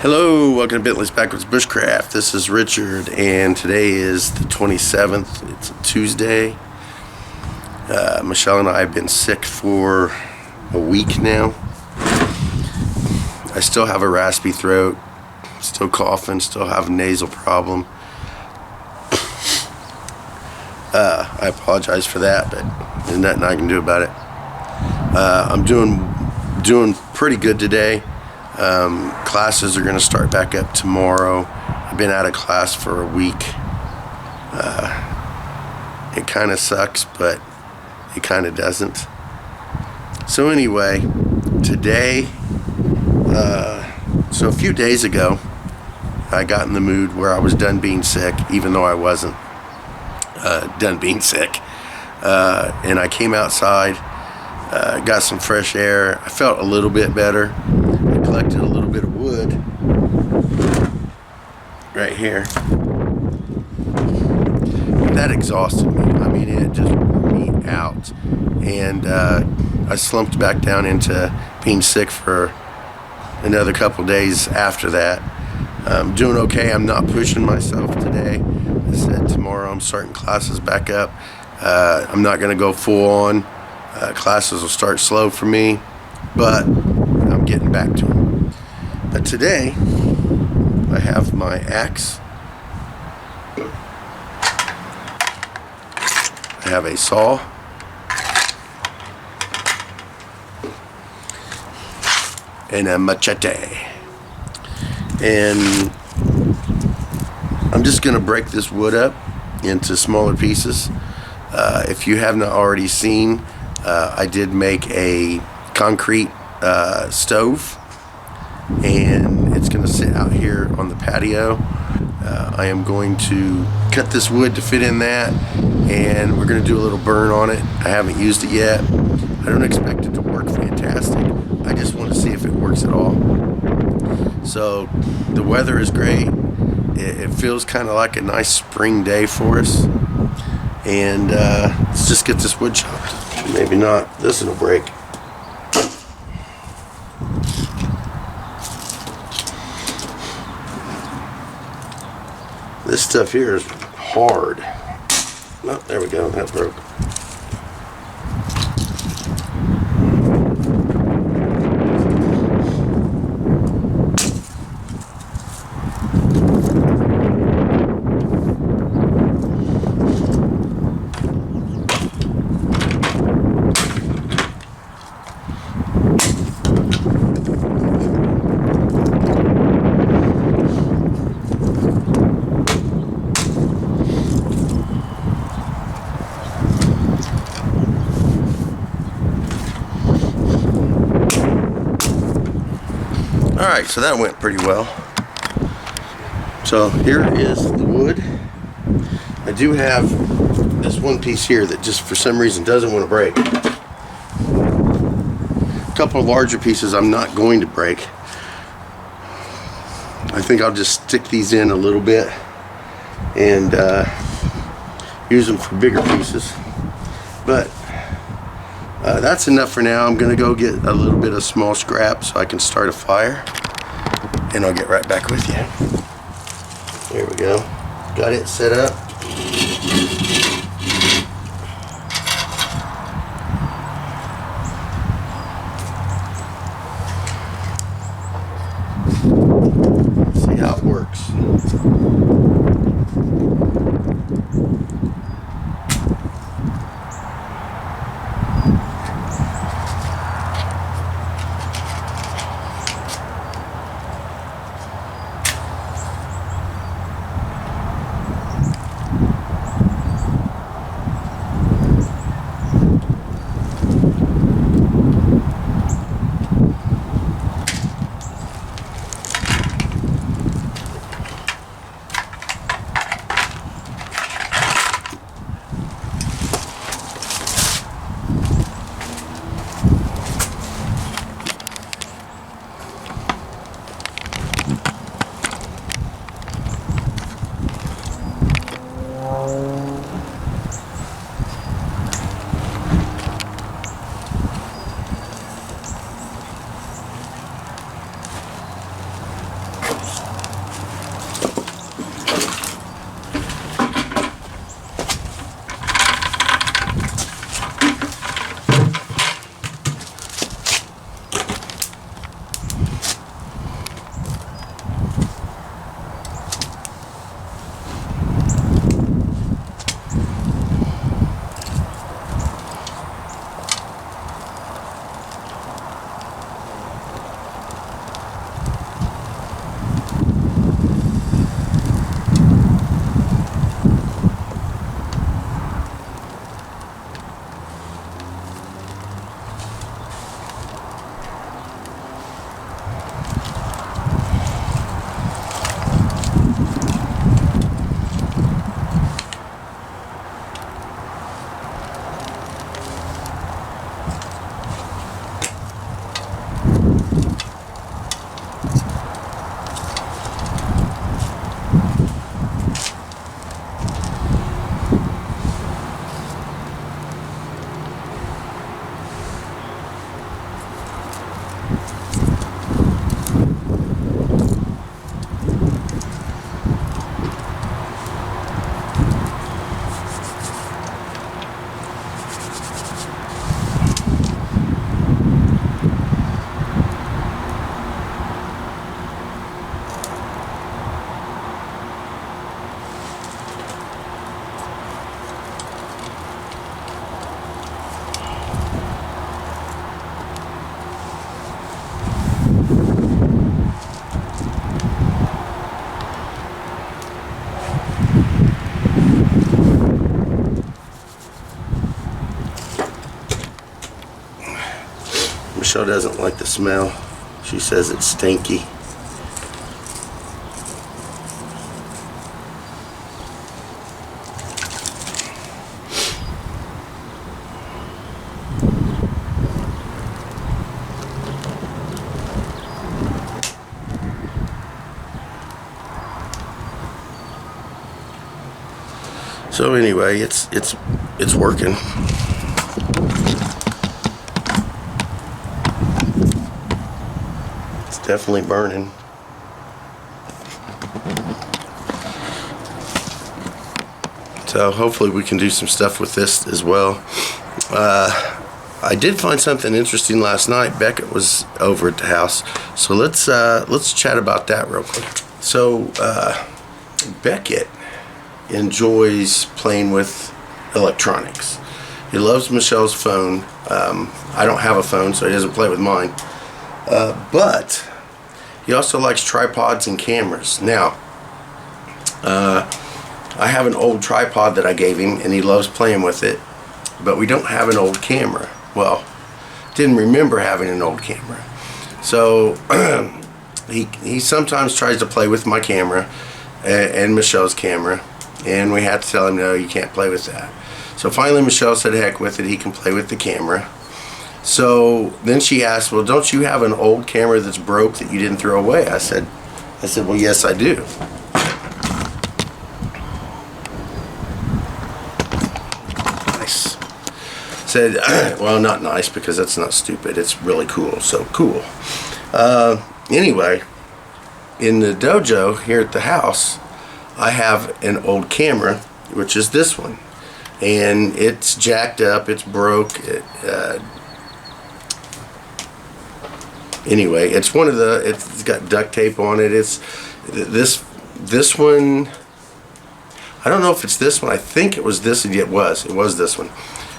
Hello, welcome to Bentley's Backwoods Bushcraft. This is Richard, and today is the 27th. It's a Tuesday. Michelle and I have been sick for a week now. I still have a raspy throat, still coughing, still have a nasal problem. I apologize for that, but there's nothing I can do about it. I'm doing pretty good today. Classes are going to start back up tomorrow. I've been out of class for a week. It kind of sucks, but it kind of doesn't. So anyway, today, so a few days ago, I got in the mood where I was done being sick, even though I wasn't done being sick. And I came outside, got some fresh air. I felt a little bit better. Collected a little bit of wood right here. That exhausted me. I mean, it just wore me out. And I slumped back down into being sick for another couple days after that. I'm doing okay. I'm not pushing myself today. I said tomorrow I'm starting classes back up. I'm not going to go full on. Classes will start slow for me, but I'm getting back to them. But today, I have my axe. I have a saw. And a machete. And I'm just going to break this wood up into smaller pieces. If you have not already seen, I did make a concrete stove, and it's going to sit out here on the patio. I am going to cut this wood to fit in that, and we're going to do a little burn on it. I haven't used it yet. I don't expect it to work fantastic. I just want to see if it works at all. So the weather is great. It feels kind of like a nice spring day for us, and let's just get this wood chopped. Maybe not. This will break. This stuff here is hard. Oh, there we go. That broke. Alright, so that went pretty well. So here is the wood. I do have this one piece here that just for some reason doesn't want to break. A couple of larger pieces I'm not going to break. I think I'll just stick these in a little bit and use them for bigger pieces. But that's enough for now. I'm going to go get a little bit of small scrap so I can start a fire, and I'll get right back with you. There we go. Got it set up. See how it works. Michelle doesn't like the smell. She says it's stinky. So anyway, it's working. It's definitely burning. So hopefully we can do some stuff with this as well. I did find something interesting last night. Beckett was over at the house, so let's chat about that real quick. So Beckett enjoys playing with electronics. He loves Michelle's phone. I don't have a phone, so he doesn't play with mine. But he also likes tripods and cameras. Now, I have an old tripod that I gave him, and he loves playing with it, but we don't have an old camera. Well, didn't remember having an old camera. So he sometimes tries to play with my camera and Michelle's camera, and we had to tell him, no, you can't play with that. So finally Michelle said, heck with it, he can play with the camera. So then she asked, well, don't you have an old camera that's broke that you didn't throw away? I said, well, yes, I do. Nice. Said, well, not nice, because that's not stupid. It's really cool. So cool. Anyway, in the dojo here at the house, I have an old camera, which is this one, and it's jacked up, it's broke. Anyway, it's one of the, it's got duct tape on it. It's this one, I don't know if it's this one. I think it was this. It was this one.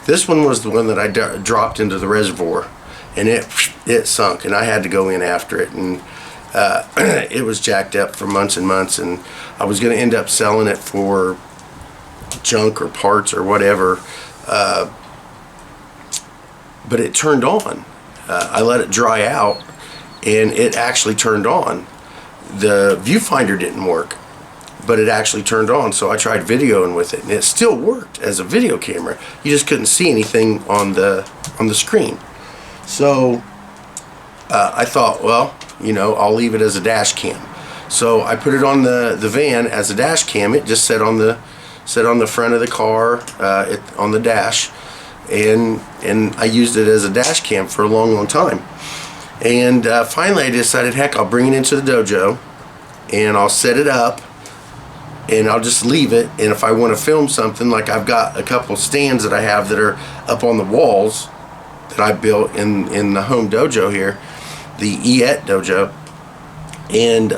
This one was the one that I dropped into the reservoir, and it sunk, and I had to go in after it, and it was jacked up for months and months, and I was going to end up selling it for junk or parts or whatever, but it turned on. I let it dry out, and it actually turned on. The viewfinder didn't work, but it actually turned on, so I tried videoing with it, and it still worked as a video camera. You just couldn't see anything on the screen. So I thought, well, you know, I'll leave it as a dash cam. So I put it on the van as a dash cam. It just sat on the front of the car, on the dash, and I used it as a dash cam for a long time. And finally I decided, heck, I'll bring it into the dojo, and I'll set it up, and I'll just leave it. And if I want to film something, like I've got a couple stands that I have that are up on the walls that I built in the home dojo here, the EET dojo, and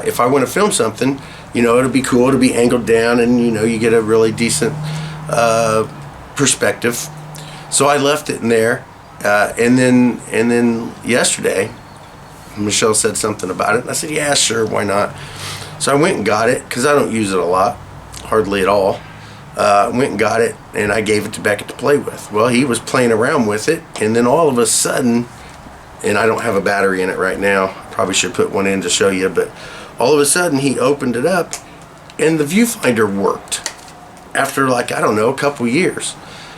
if I want to film something, you know, it'll be cool, it'll be angled down, and you know, you get a really decent perspective. So I left it in there, and then yesterday Michelle said something about it, and I said, yeah, sure, why not? So I went and got it, because I don't use it a lot, hardly at all. Went and got it, and I gave it to Beckett to play with. Well, he was playing around with it, and then all of a sudden, and I don't have a battery in it right now, probably should put one in to show you, but all of a sudden he opened it up, and the viewfinder worked. After, like, I don't know, a couple years,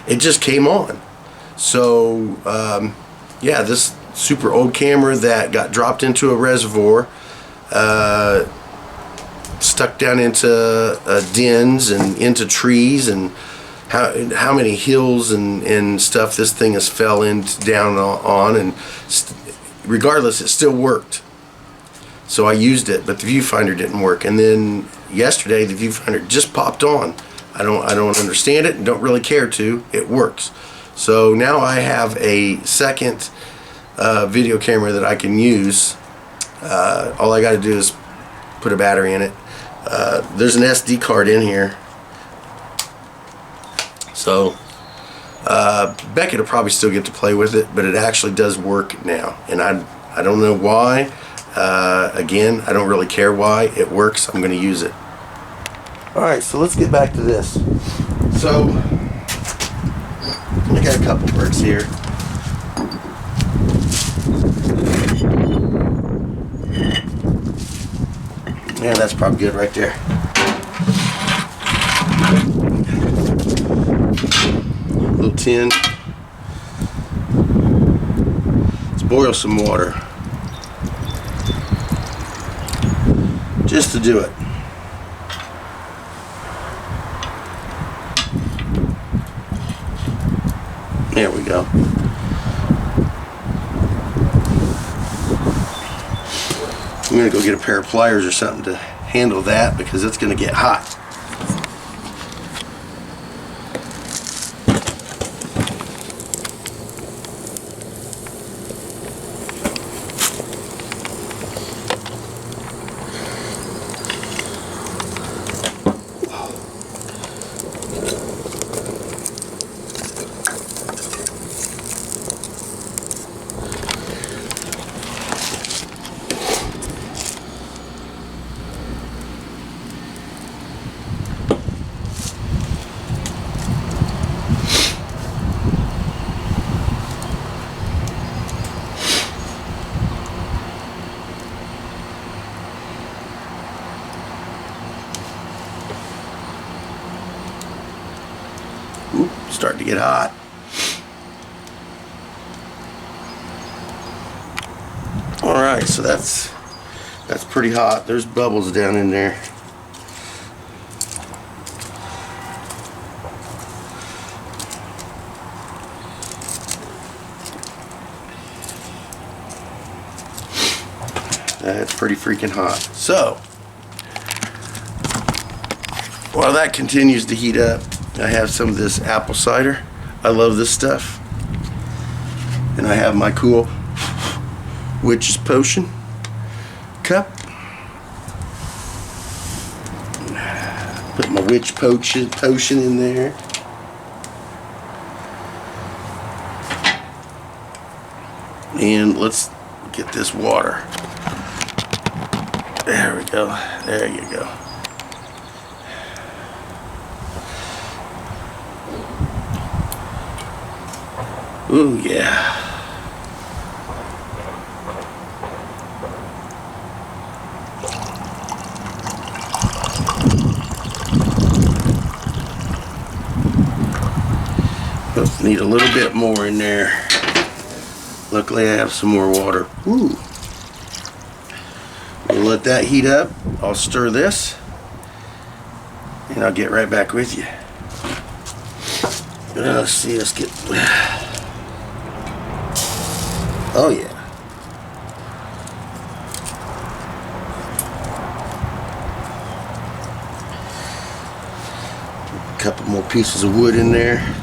it just came on. So yeah, this super old camera that got dropped into a reservoir, stuck down into dens and into trees, and how many hills and stuff this thing has fell down on, and regardless, it still worked. So I used it, but the viewfinder didn't work. And then yesterday, the viewfinder just popped on. I don't understand it and don't really care to. It works. So now I have a second video camera that I can use. All I got to do is put a battery in it. There's an SD card in here. So Beckett will probably still get to play with it, but it actually does work now, and I don't know why. Again, I don't really care why. It works. I'm going to use it. Alright, so let's get back to this. So I got a couple birds here. Yeah, that's probably good right there. Little tin. Let's boil some water. Just to do it. There we go. I'm gonna go get a pair of pliers or something to handle that because it's gonna get hot. Ooh, starting to get hot. Alright, so that's pretty hot. There's bubbles down in there. That's pretty freaking hot. So, while that continues to heat up, I have some of this apple cider. I love this stuff. And I have my cool witch's potion cup. Put my witch potion in there. And let's get this water. There we go. There you go. Ooh, yeah. Need a little bit more in there. Luckily I have some more water. Ooh. We'll let that heat up. I'll stir this and I'll get right back with you. Let's see, let's get... Oh yeah. A couple more pieces of wood in there.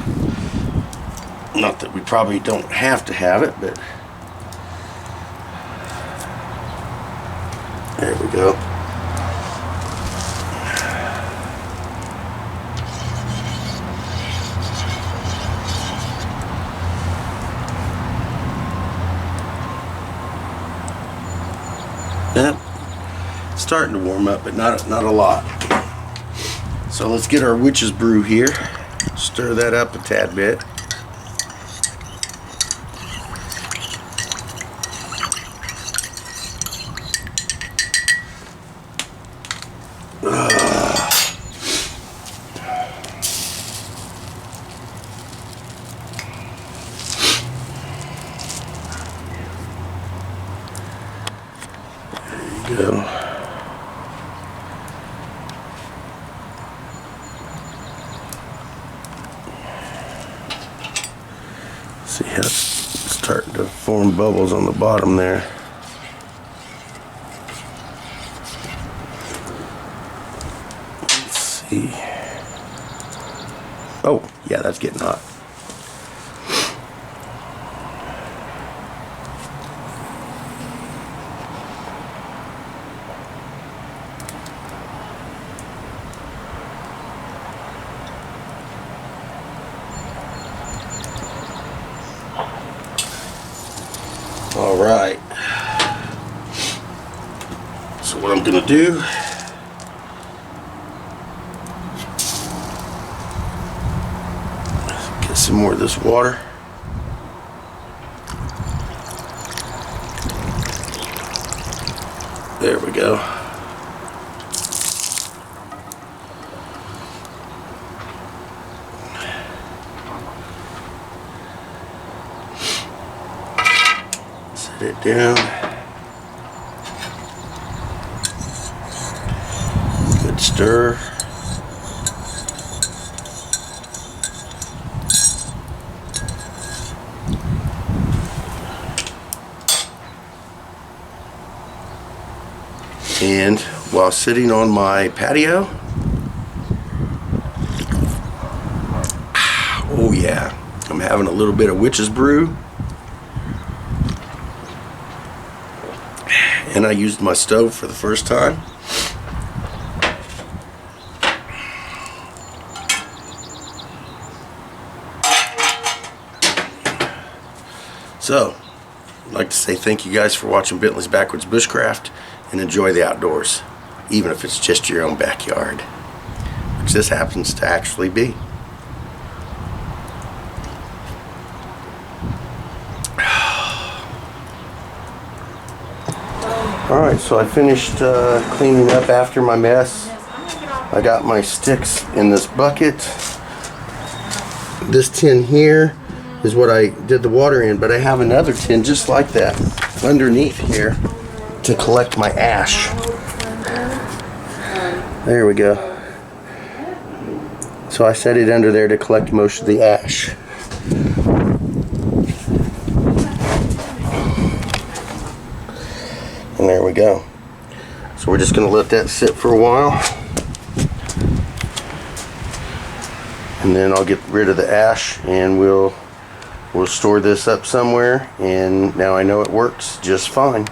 Not that we probably don't have to have it, but there we go. Yep, starting to warm up, but not a lot. So let's get our witch's brew here. Stir that up a tad bit. Go. See how it's starting to form bubbles on the bottom there. Let's see. Oh, yeah, that's getting hot. All right, so what I'm gonna do, get some more of this water. There we go. it down. Good stir. And while sitting on my patio, oh yeah, I'm having a little bit of witch's brew. And I used my stove for the first time. So, I'd like to say thank you guys for watching Bentley's Backwoods Bushcraft, and enjoy the outdoors, even if it's just your own backyard, which this happens to actually be. Alright, so I finished cleaning up after my mess. I got my sticks in this bucket. This tin here is what I did the water in, but I have another tin just like that underneath here to collect my ash. There we go. So I set it under there to collect most of the ash. And there we go. So we're just going to let that sit for a while. And then I'll get rid of the ash and we'll store this up somewhere, and now I know it works just fine.